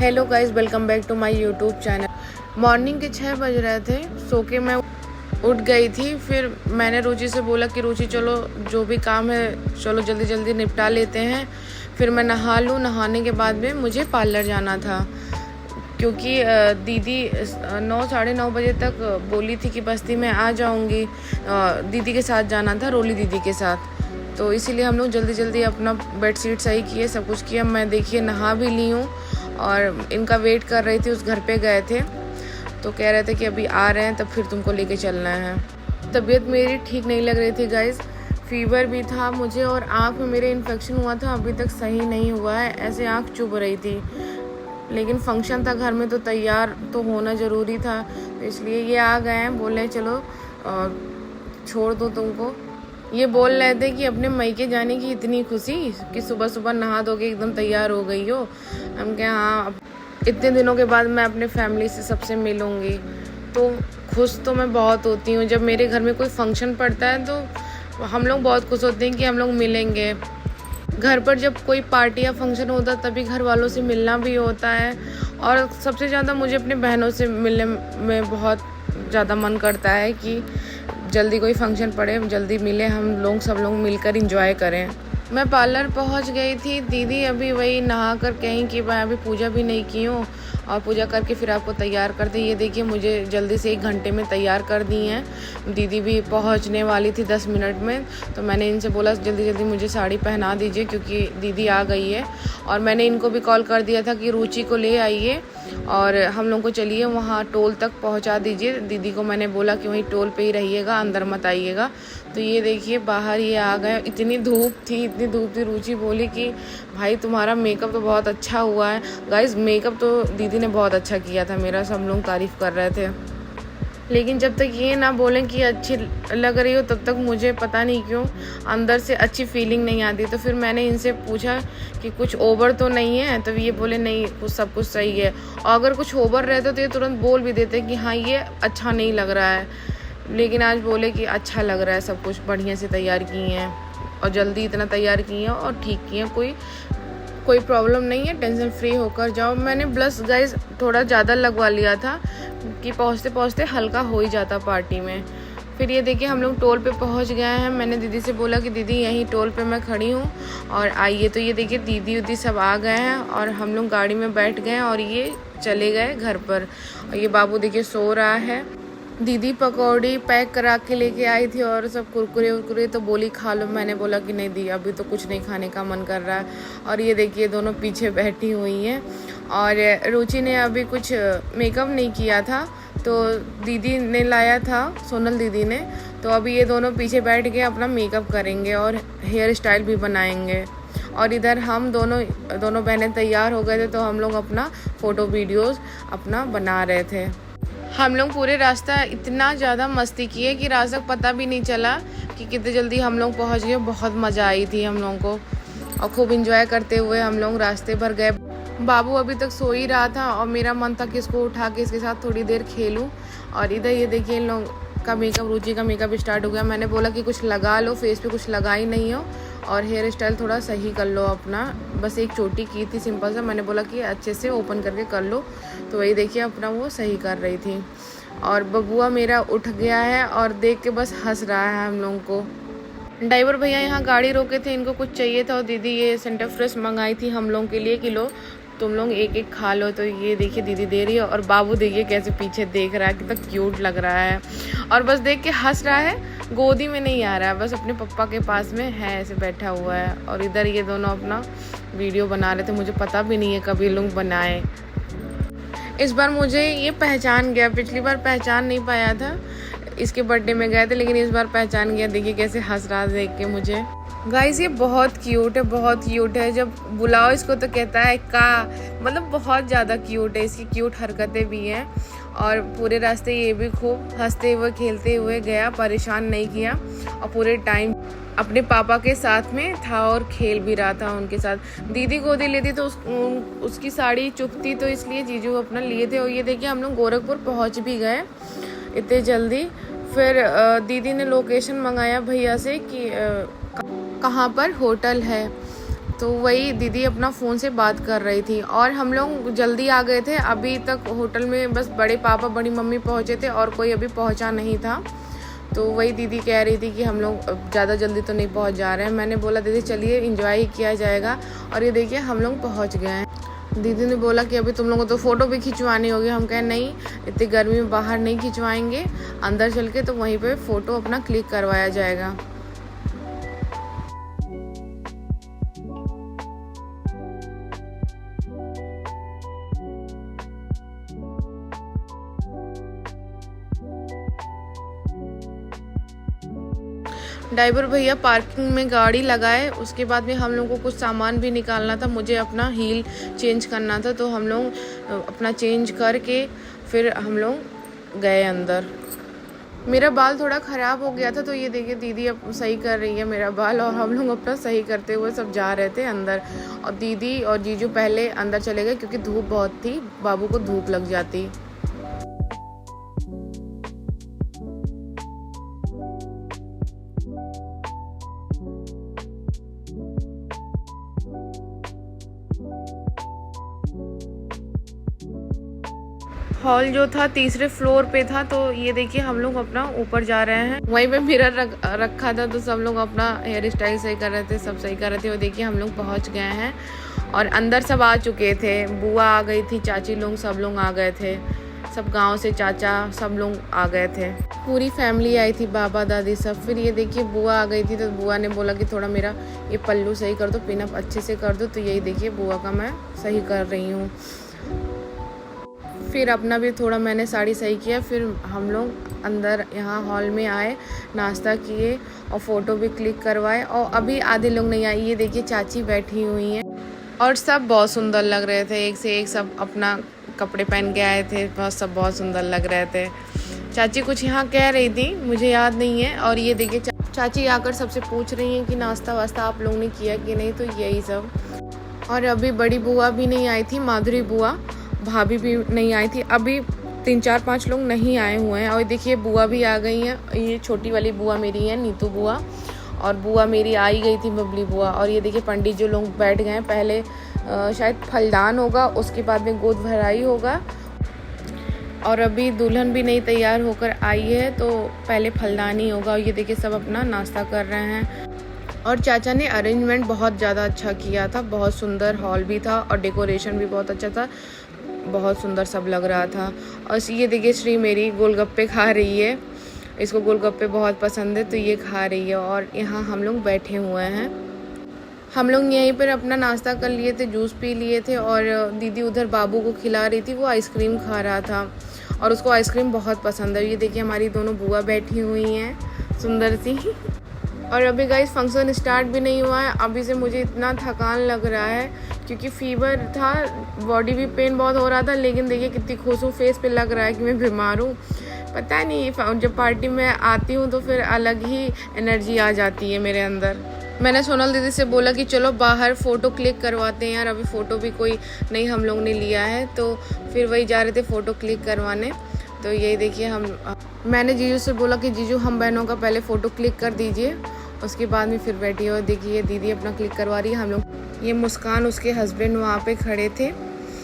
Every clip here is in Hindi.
Hello guys, welcome back to my YouTube channel. Morning के 6 बज रहे थे, सो के मैं उठ गई थी। फिर मैंने रुचि से बोला कि रुचि चलो जो भी काम है चलो जल्दी जल्दी निपटा लेते हैं। फिर मैं नहा लूँ। नहाने के बाद में मुझे पार्लर जाना था, क्योंकि दीदी 9 साढ़े 9 बजे तक बोली थी कि बस्ती में आ जाऊंगी। दीदी के साथ जाना था, रोली दीदी के साथ। तो इसीलिए हम लोग जल्दी जल्दी अपना बेडशीट सही किए, सब कुछ किया। मैं देखिए नहा भी ली हूँ और इनका वेट कर रही थी। उस घर पे गए थे तो कह रहे थे कि अभी आ रहे हैं तब फिर तुमको लेके चलना है। तबीयत मेरी ठीक नहीं लग रही थी गाइस, फीवर भी था मुझे और आँख में मेरे इन्फेक्शन हुआ था, अभी तक सही नहीं हुआ है। ऐसे आँख चुभ रही थी, लेकिन फंक्शन था घर में तो तैयार तो होना ज़रूरी था, तो इसलिए ये आ गए हैं। बोले चलो छोड़ दो तुमको। ये बोल रहे थे कि अपने मैके जाने की इतनी खुशी कि सुबह सुबह नहा धो के एकदम तैयार हो गई हो। हम कहे हाँ, इतने दिनों के बाद मैं अपने फैमिली से सबसे मिलूँगी, तो खुश तो मैं बहुत होती हूँ। जब मेरे घर में कोई फंक्शन पड़ता है तो हम लोग बहुत खुश होते हैं कि हम लोग मिलेंगे। घर पर जब कोई पार्टी या फंक्शन होता है तभी घर वालों से मिलना भी होता है, और सबसे ज़्यादा मुझे अपने बहनों से मिलने में बहुत ज़्यादा मन करता है कि जल्दी कोई फंक्शन पड़े, जल्दी मिले, हम लोग सब लोग मिलकर एंजॉय करें। मैं पार्लर पहुंच गई थी। दीदी अभी वही नहा कर कहीं कि मैं अभी पूजा भी नहीं की हूँ, और पूजा करके फिर आपको तैयार कर दी। ये देखिए मुझे जल्दी से 1 घंटे में तैयार कर दी हैं। दीदी भी पहुंचने वाली थी 10 मिनट में, तो मैंने इनसे बोला जल्दी जल्दी मुझे साड़ी पहना दीजिए क्योंकि दीदी आ गई है। और मैंने इनको भी कॉल कर दिया था कि रुचि को ले आइए और हम लोग को चलिए वहाँ टोल तक पहुँचा दीजिए। दीदी को मैंने बोला कि वहीं टोल पे ही रहिएगा, अंदर मत आइएगा। तो ये देखिए बाहर ये आ गए। इतनी धूप थी, इतनी धूप थी। रुचि बोली कि भाई तुम्हारा मेकअप तो बहुत अच्छा हुआ है। गाइस मेकअप तो दीदी ने बहुत अच्छा किया था मेरा, सब लोग तारीफ़ कर रहे थे। लेकिन जब तक ये ना बोलें कि अच्छी लग रही हो तब तक मुझे पता नहीं क्यों अंदर से अच्छी फीलिंग नहीं आती। तो फिर मैंने इनसे पूछा कि कुछ ओवर तो नहीं है, तो ये बोले नहीं कुछ सब कुछ सही है। और अगर कुछ ओवर रहता तो ये तुरंत बोल भी देते कि हाँ ये अच्छा नहीं लग रहा है। लेकिन आज बोले कि अच्छा लग रहा है, सब कुछ बढ़िया से तैयार किए हैं और जल्दी इतना तैयार किए हैं और ठीक किए हैं। कोई प्रॉब्लम नहीं है, टेंशन फ्री होकर जाओ। मैंने ब्लश गाइस थोड़ा ज़्यादा लगवा लिया था कि पहुँचते पहुँचते हल्का हो ही जाता पार्टी में। फिर ये देखिए हम लोग टोल पे पहुँच गए हैं। मैंने दीदी से बोला कि दीदी यहीं टोल पे मैं खड़ी हूँ और आइए। तो ये देखिए दीदी उदी सब आ गए हैं और हम लोग गाड़ी में बैठ गए और ये चले गए घर पर। और ये बाबू देखिए सो रहा है। दीदी पकौड़ी पैक करा के लेके आई थी और सब कुरकुरे उरकुरे, तो बोली खा लो। मैंने बोला कि नहीं दी, अभी तो कुछ नहीं खाने का मन कर रहा है। और ये देखिए दोनों पीछे बैठी हुई हैं। और रुचि ने अभी कुछ मेकअप नहीं किया था तो दीदी ने लाया था, सोनल दीदी ने। तो अभी ये दोनों पीछे बैठ के अपना मेकअप करेंगे और हेयर स्टाइल भी बनाएंगे। और इधर हम दोनों बहनें तैयार हो गए थे, तो हम लोग अपना फ़ोटो वीडियोज़ अपना बना रहे थे। हम लोग पूरे रास्ता इतना ज़्यादा मस्ती किए कि रास्ता पता भी नहीं चला कि कितने जल्दी हम लोग पहुँच गए। बहुत मज़ा आई थी हम लोगों को और खूब इंजॉय करते हुए हम लोग रास्ते भर गए। बाबू अभी तक सो ही रहा था और मेरा मन था कि इसको उठा के इसके साथ थोड़ी देर खेलूं। और इधर ये देखिए इन लोग का मेकअप, रुचि का मेकअप स्टार्ट हो गया। मैंने बोला कि कुछ लगा लो, फेस पे कुछ लगा ही नहीं हो और हेयर स्टाइल थोड़ा सही कर लो अपना। बस एक चोटी की थी सिंपल सा, मैंने बोला कि अच्छे से ओपन करके कर लो। तो वही देखिए अपना वो सही कर रही थी। और बबुआ मेरा उठ गया है और देख के बस हंस रहा है हम लोगों को। ड्राइवर भैया यहाँ गाड़ी रोके थे, इनको कुछ चाहिए था और दीदी ये सेंटर फ्रेश मंगाई थी हम लोगों के लिए कि लो तुम लोग एक एक खा लो। तो ये देखिए दीदी दे रही है और बाबू देखिए कैसे पीछे देख रहा है, कितना क्यूट लग रहा है और बस देख के हंस रहा है। गोदी में नहीं आ रहा है, बस अपने पप्पा के पास में है, ऐसे बैठा हुआ है। और इधर ये दोनों अपना वीडियो बना रहे थे। मुझे पता भी नहीं है कभी लोग बनाए। इस बार मुझे ये पहचान गया, पिछली बार पहचान नहीं पाया था, इसके बर्थडे में गए थे, लेकिन इस बार पहचान गया। देखिए कैसे हंस रहा देख के मुझे। गाइस ये बहुत क्यूट है, बहुत क्यूट है। जब बुलाओ इसको तो कहता है का, मतलब बहुत ज़्यादा क्यूट है। इसकी क्यूट हरकतें भी हैं और पूरे रास्ते ये भी खूब हंसते हुए खेलते हुए गया, परेशान नहीं किया और पूरे टाइम अपने पापा के साथ में था और खेल भी रहा था उनके साथ। दीदी गोदी लेती तो उसकी साड़ी चुभती, तो इसलिए जीजू अपना लिए थे। और ये देखिए हम लोग गोरखपुर पहुंच भी गए इतने जल्दी। फिर दीदी ने लोकेशन मंगाया भैया से कि कहाँ पर होटल है। तो वही दीदी अपना फ़ोन से बात कर रही थी और हम लोग जल्दी आ गए थे। अभी तक होटल में बस बड़े पापा बड़ी मम्मी पहुँचे थे और कोई अभी पहुँचा नहीं था। तो वही दीदी कह रही थी कि हम लोग ज़्यादा जल्दी तो नहीं पहुँच जा रहे हैं। मैंने बोला दीदी चलिए एंजॉय किया जाएगा। और ये देखिए हम लोग पहुँच गए हैं। दीदी ने बोला कि अभी तुम लोगों को तो फ़ोटो भी खिंचवानी होगी। हम कहें नहीं, इतनी गर्मी में बाहर नहीं खिंचवाएंगे, अंदर चल के तो वहीं पे फ़ोटो अपना क्लिक करवाया जाएगा। ड्राइवर भैया पार्किंग में गाड़ी लगाए, उसके बाद में हम लोगों को कुछ सामान भी निकालना था। मुझे अपना हील चेंज करना था, तो हम लोग अपना चेंज करके फिर हम लोग गए अंदर। मेरा बाल थोड़ा ख़राब हो गया था, तो ये देखिए दीदी अब सही कर रही है मेरा बाल और हम लोग अपना सही करते हुए सब जा रहे थे अंदर। और दीदी और जीजू पहले अंदर चले गए क्योंकि धूप बहुत थी, बाबू को धूप लग जाती। हॉल जो था तीसरे फ्लोर पे था, तो ये देखिए हम लोग अपना ऊपर जा रहे हैं। वहीं पे मिरर रखा था, तो सब लोग अपना हेयर स्टाइल सही कर रहे थे, सब सही कर रहे थे। और देखिए हम लोग पहुंच गए हैं और अंदर सब आ चुके थे। बुआ आ गई थी, चाची लोग सब लोग आ गए थे, सब गांव से चाचा सब लोग आ गए थे। पूरी फैमिली आई थी, बाबा दादी सब। फिर ये देखिए बुआ आ गई थी, तो बुआ ने बोला कि थोड़ा मेरा ये पल्लू सही कर दो, पिनअप अच्छे से कर दो। तो यही देखिए बुआ का मैं सही कर रही हूँ। फिर अपना भी थोड़ा मैंने साड़ी सही किया। फिर हम लोग अंदर यहाँ हॉल में आए, नाश्ता किए और फ़ोटो भी क्लिक करवाए। और अभी आधे लोग नहीं आए, ये देखिए चाची बैठी हुई हैं और सब बहुत सुंदर लग रहे थे। एक से एक सब अपना कपड़े पहन के आए थे, सब बहुत सुंदर लग रहे थे। चाची कुछ यहाँ कह रही थी, मुझे याद नहीं है। और ये देखिए चाची आकर सबसे पूछ रही हैं कि नाश्ता वास्ता आप लोगों ने किया कि नहीं, तो यही सब। और अभी बड़ी बुआ भी नहीं आई थी, माधुरी बुआ, भाभी भी नहीं आई थी। अभी 3-4-5 लोग नहीं आए हुए हैं। और देखिए बुआ भी आ गई हैं। ये छोटी वाली बुआ मेरी है, नीतू बुआ, और बुआ मेरी आई गई थी, बबली बुआ। और ये देखिए पंडित जो लोग बैठ गए हैं। पहले शायद फलदान होगा, उसके बाद में गोद भराई होगा। और अभी दुल्हन भी नहीं तैयार होकर आई है, तो पहले फलदान ही होगा। और ये देखिए सब अपना नाश्ता कर रहे हैं। और चाचा ने अरेंजमेंट बहुत ज़्यादा अच्छा किया था, बहुत सुंदर हॉल भी था और डेकोरेशन भी बहुत अच्छा था, बहुत सुंदर सब लग रहा था। और ये देखिए श्री मेरी गोलगप्पे खा रही है, इसको गोलगप्पे बहुत पसंद है, तो ये खा रही है। और यहाँ हम लोग बैठे हुए हैं। हम लोग यहीं पर अपना नाश्ता कर लिए थे, जूस पी लिए थे। और दीदी उधर बाबू को खिला रही थी, वो आइसक्रीम खा रहा था और उसको आइसक्रीम बहुत पसंद है। ये देखिए हमारी दोनों बुआ बैठी हुई हैं सुंदर सी। और अभी गाइस फंक्शन स्टार्ट भी नहीं हुआ है। अभी से मुझे इतना थकान लग रहा है क्योंकि फीवर था, बॉडी भी पेन बहुत हो रहा था। लेकिन देखिए कितनी खुश हूँ, फेस पे लग रहा है कि मैं बीमार हूँ। पता नहीं, जब पार्टी में आती हूँ तो फिर अलग ही एनर्जी आ जाती है मेरे अंदर। मैंने सोनल दीदी से बोला कि चलो बाहर फ़ोटो क्लिक करवाते हैं यार, अभी फ़ोटो भी कोई नहीं हम लोग ने लिया है। तो फिर वही जा रहे थे फ़ोटो क्लिक करवाने। तो यही देखिए मैंने जीजू से बोला कि जीजू हम बहनों का पहले फ़ोटो क्लिक कर दीजिए, उसके बाद में फिर बैठी हो। देखिए दीदी अपना क्लिक करवा रही है। हम लोग, ये मुस्कान उसके हस्बैंड वहाँ पे खड़े थे।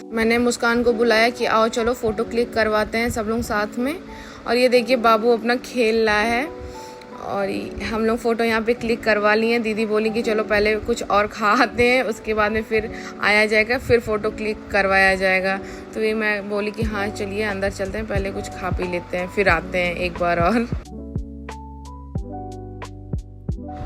मैंने मुस्कान को बुलाया कि आओ चलो फ़ोटो क्लिक करवाते हैं सब लोग साथ में। और ये देखिए बाबू अपना खेल रहा है और हम लोग फ़ोटो यहाँ पे क्लिक करवा लिए। दीदी बोली कि चलो पहले कुछ और खा आते हैं, उसके बाद में फिर आया जाएगा, फिर फ़ोटो क्लिक करवाया जाएगा। तो ये मैं बोली कि हाँ चलिए अंदर चलते हैं, पहले कुछ खा पी लेते हैं, फिर आते हैं एक बार और।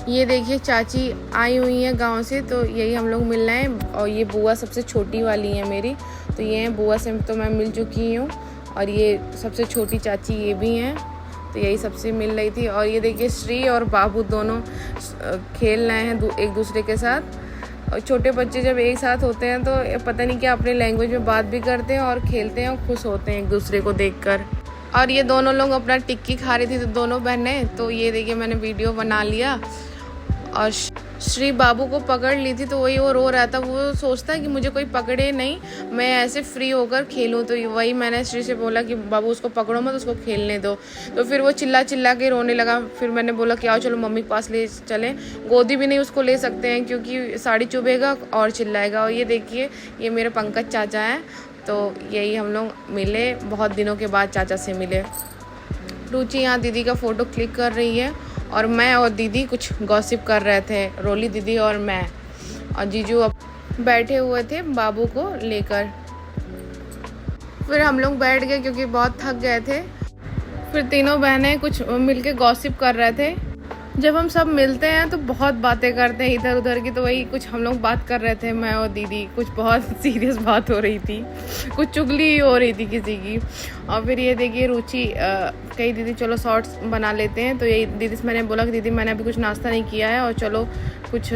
ये देखिए चाची आई हुई है गांव से, तो यही हम लोग मिल रहे हैं। और ये बुआ सबसे छोटी वाली है मेरी, तो ये बुआ से तो मैं मिल चुकी हूँ। और ये सबसे छोटी चाची ये भी हैं, तो यही सबसे मिल रही थी। और ये देखिए श्री और बाबू दोनों खेल रहे हैं एक दूसरे के साथ। और छोटे बच्चे जब एक साथ होते हैं तो पता नहीं क्या अपने लैंग्वेज में बात भी करते हैं और खेलते हैं और खुश होते हैं एक दूसरे को देखकर। और ये दोनों लोग अपना टिक्की खा रही थी, तो दोनों बहनें। तो ये देखिए मैंने वीडियो बना लिया। और श्री बाबू को पकड़ ली थी तो वही वो रो रहा था। वो सोचता है कि मुझे कोई पकड़े नहीं, मैं ऐसे फ्री होकर खेलूं। तो वही मैंने श्री से बोला कि बाबू उसको पकड़ो मत, उसको खेलने दो। तो फिर वो चिल्ला चिल्ला के रोने लगा। फिर मैंने बोला कि आओ चलो मम्मी के पास ले चलें। गोदी भी नहीं उसको ले सकते हैं क्योंकि साड़ी चुभेगा और चिल्लाएगा। और ये देखिए ये मेरे पंकज चाचा हैं। तो यही हम लोग मिले, बहुत दिनों के बाद चाचा से मिले। रुचि यहाँ दीदी का फ़ोटो क्लिक कर रही है और मैं और दीदी कुछ गॉसिप कर रहे थे, रोली दीदी और मैं। और जीजू अब बैठे हुए थे बाबू को लेकर। फिर हम लोग बैठ गए क्योंकि बहुत थक गए थे। फिर तीनों बहनें कुछ मिलके गॉसिप कर रहे थे। जब हम सब मिलते हैं तो बहुत बातें करते हैं इधर उधर की। तो वही कुछ हम लोग बात कर रहे थे, मैं और दीदी। कुछ बहुत सीरियस बात हो रही थी, कुछ चुगली हो रही थी किसी की। और फिर ये देखिए रुचि कही दीदी चलो शॉर्ट्स बना लेते हैं। तो यही दीदी से मैंने बोला कि दीदी मैंने अभी कुछ नाश्ता नहीं किया है और चलो कुछ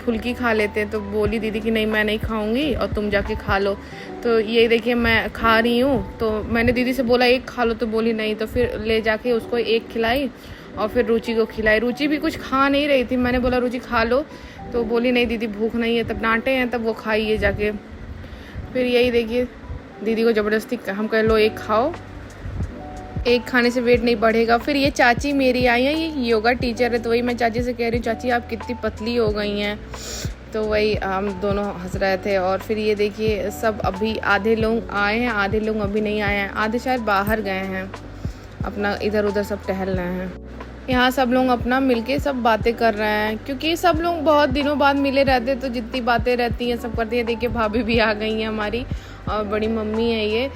फुल्की खा लेते हैं। तो बोली दीदी कि नहीं मैं नहीं खाऊंगी और तुम जाके खा लो। तो ये देखिए मैं खा रही हूँ। तो मैंने दीदी से बोला एक खा लो, तो बोली नहीं। तो फिर ले जाके उसको एक खिलाई और फिर रुचि को खिलाई। रुचि भी कुछ खा नहीं रही थी। मैंने बोला रुचि खा लो, तो बोली नहीं दीदी भूख नहीं है। तब डांटे हैं तब वो खाइए जाके। फिर यही देखिए दीदी को ज़बरदस्ती हम कह लो एक खाओ, एक खाने से वेट नहीं बढ़ेगा। फिर ये चाची मेरी आई है, ये योगा टीचर है। तो वही मैं चाची से कह रही हूँ चाची आप कितनी पतली हो गई हैं। तो वही हम दोनों हंस रहे थे। और फिर ये देखिए सब अभी आधे लोग आए हैं, आधे लोग अभी नहीं आए हैं। आधे शायद बाहर गए हैं, अपना इधर उधर सब टहल रहे हैं। यहाँ सब लोग अपना मिलके सब बातें कर रहे हैं क्योंकि सब लोग बहुत दिनों बाद मिले रहते। तो जितनी बातें रहती हैं सब करती हैं। देखिए भाभी भी आ गई हैं हमारी और बड़ी मम्मी है ये।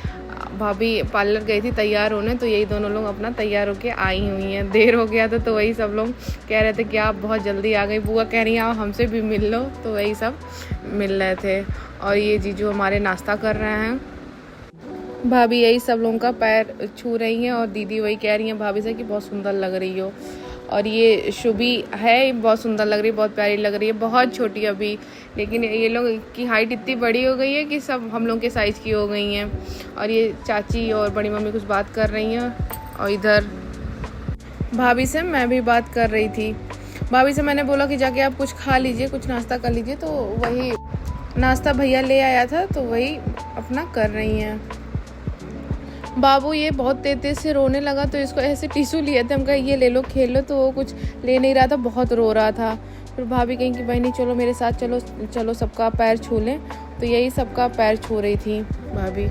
भाभी पार्लर गई थी तैयार होने, तो यही दोनों लोग अपना तैयार होके आई हुई हैं। देर हो गया था तो वही सब लोग कह रहे थे कि आप बहुत जल्दी आ गई। बुआ कह रही हैं आप हमसे भी मिल लो। तो वही सब मिल रहे थे। और ये जीजू हमारे नाश्ता कर रहे हैं। भाभी यही सब लोगों का पैर छू रही हैं और दीदी वही कह रही हैं भाभी से कि बहुत सुंदर लग रही हो। और ये शुभी है, बहुत सुंदर लग रही है, बहुत प्यारी लग रही है, बहुत छोटी अभी। लेकिन ये लोग की हाइट इतनी बड़ी हो गई है कि सब हम लोग के साइज़ की हो गई हैं। और ये चाची और बड़ी मम्मी कुछ बात कर रही हैं। और इधर भाभी से मैं भी बात कर रही थी। भाभी से मैंने बोला कि जाके आप कुछ खा लीजिए, कुछ नाश्ता कर लीजिए। तो वही नाश्ता भैया ले आया था तो वही अपना कर रही हैं। बाबू ये बहुत तेज से रोने लगा तो इसको ऐसे टिश्यू लिए थे। हम कहे ये ले लो खेल लो, तो वो कुछ ले नहीं रहा था, बहुत रो रहा था। फिर भाभी कहीं कि बहनी चलो मेरे साथ चलो चलो सबका पैर छू लें। तो यही सबका पैर छू रही थी भाभी।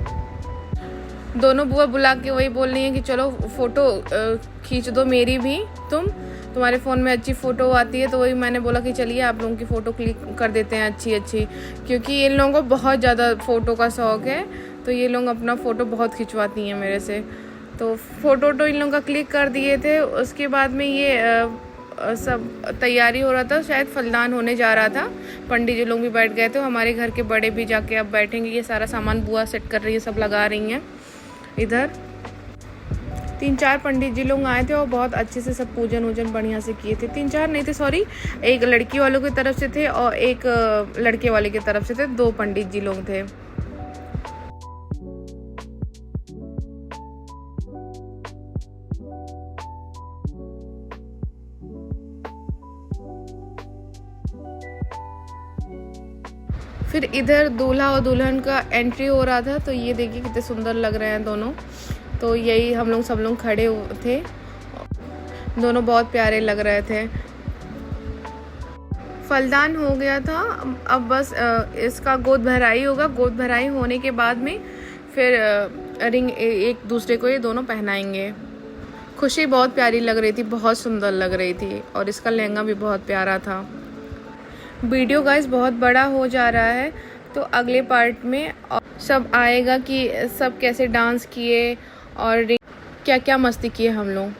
दोनों बुआ बुला के वही बोल रही हैं कि चलो फ़ोटो खींच दो मेरी भी, तुम्हारे फ़ोन में अच्छी फ़ोटो आती है। तो वही मैंने बोला कि चलिए आप लोगों की फ़ोटो क्लिक कर देते हैं अच्छी, क्योंकि इन लोगों को बहुत ज़्यादा फ़ोटो का शौक़ है। तो ये लोग अपना फ़ोटो बहुत खिंचवाती हैं मेरे से। तो फ़ोटो तो इन लोगों का क्लिक कर दिए थे। उसके बाद में ये सब तैयारी हो रहा था, शायद फलदान होने जा रहा था। पंडित जी लोग भी बैठ गए थे, हमारे घर के बड़े भी जाके अब बैठेंगे। ये सारा सामान बुआ सेट कर रही है, सब लगा रही हैं। इधर 3-4 पंडित जी लोग आए थे और बहुत अच्छे से सब पूजन वूजन बढ़िया से किए थे। 3-4 नहीं थे, सॉरी, एक लड़की वालों की तरफ से थे और एक लड़के वाले की तरफ से थे। 2 पंडित जी लोग थे। फिर इधर दूल्हा और दुल्हन का एंट्री हो रहा था। तो ये देखिए कितने सुंदर लग रहे हैं दोनों। तो यही हम लोग सब लोग खड़े थे, दोनों बहुत प्यारे लग रहे थे। फलदान हो गया था, अब बस इसका गोद भराई होगा। गोद भराई होने के बाद में फिर रिंग एक दूसरे को ये दोनों पहनाएंगे। खुशी बहुत प्यारी लग रही थी, बहुत सुंदर लग रही थी और इसका लहंगा भी बहुत प्यारा था। वीडियो गाइस बहुत बड़ा हो जा रहा है, तो अगले पार्ट में सब आएगा कि सब कैसे डांस किए और क्या क्या मस्ती किए हम लोग।